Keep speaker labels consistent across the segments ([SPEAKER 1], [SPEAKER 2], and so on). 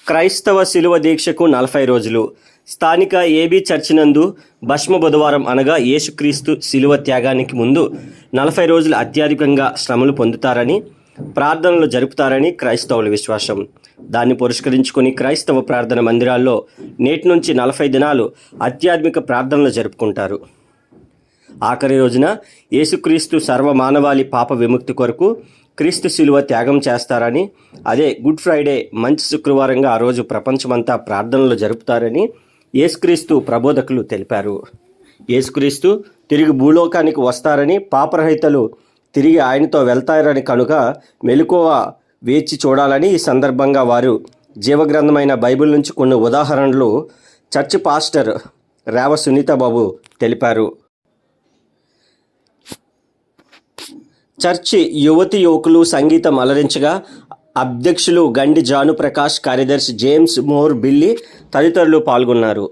[SPEAKER 1] క్రైస్తవ శిలువ దీక్షకు 40 రోజులు. స్థానిక ఏబీ చర్చి నందు భస్మ బుధవారం అనగా యేసుక్రీస్తు శిలువ త్యాగానికి ముందు 40 రోజులు అత్యధికంగా శ్రమలు పొందుతారని, ప్రార్థనలు జరుపుతారని క్రైస్తవుల విశ్వాసం. దాన్ని పురస్కరించుకుని క్రైస్తవ ప్రార్థన మందిరాల్లో నేటి నుంచి 40 దినాలు ఆధ్యాత్మిక ప్రార్థనలు జరుపుకుంటారు. ఆఖరి రోజున యేసుక్రీస్తు సర్వమానవాళి పాప విముక్తి కొరకు క్రీస్తు శిలువ త్యాగం చేస్తారని, అదే గుడ్ ఫ్రైడే మంచి శుక్రవారంగా ఆ రోజు ప్రపంచమంతా ప్రార్థనలు జరుపుతారని యేసుక్రీస్తు ప్రబోధకులు తెలిపారు. యేసుక్రీస్తు తిరిగి భూలోకానికి వస్తారని, పాపరహితలు తిరిగి ఆయనతో వెళ్తారని కనుక మెలకువ వేచి చూడాలని ఈ సందర్భంగా వారు జీవగ్రంథమైన బైబిల్ నుంచి కొన్ని ఉదాహరణలు చర్చి పాస్టర్ రేవ సునీతాబాబు తెలిపారు. చర్చి యువతి యువకులు సంగీతం అలరించగా అధ్యక్షులు గండి జాను ప్రకాష్, కార్యదర్శి జేమ్స్ మోర్ బిల్లి తదితరులు పాల్గొన్నారు.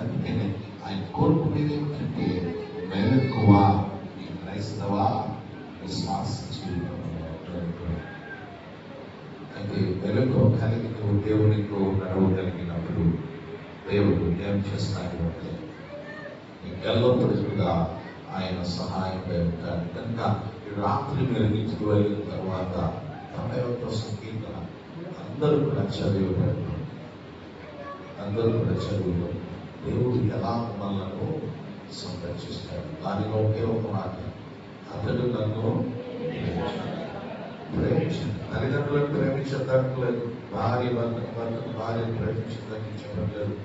[SPEAKER 2] అందుకనే ఆయన కోరుకునేది ఏమిటంటే మెలకువ ఈ క్రైస్తవ విశ్వాస జీవితంలో అయితే మెలకువ కలిగి దేవునితో నడవగలిగినప్పుడు దేవుడు ఏం చేస్తాడు అంటే ఎల్లప్పుడుగా ఆయన సహాయంగా ఉంటాడు. కనుక రాత్రి మీరు ఇంటికి వెళ్ళిన తర్వాత 91వ సంకీర్తన అందరూ కూడా చదివారు. దేవుడు ఎలా మనలను సంరక్షిస్తాడు. దానిలో ఒకే ఒక మాట, అతడు నన్ను ప్రేమించాడు. తల్లిదండ్రులను ప్రేమించడానికి లేదు, భార్యను ప్రేమించడానికి చెప్పలేదు.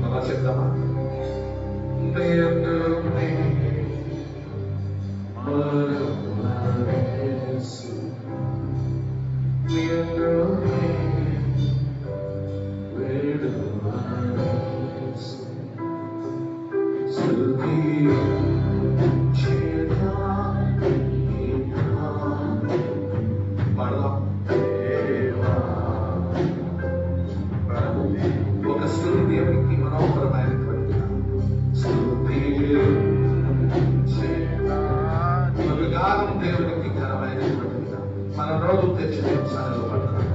[SPEAKER 2] అలా చెప్తామా? ఒక స్థుతి దేవునికి మనోహరమైనటువంటి ఒక గానం దేవునికి ఘనమైనటువంటిది. మన రోజు తెచ్చిన సనలు పడతాం.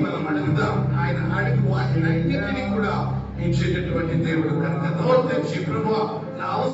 [SPEAKER 3] మనం అడుగుదాం. ఆయన అడిగి వాటిని అన్నిటినీ కూడా ఇచ్చేటటువంటి దేవుడు కనుక నోరు తెరిచి ప్రభువా నా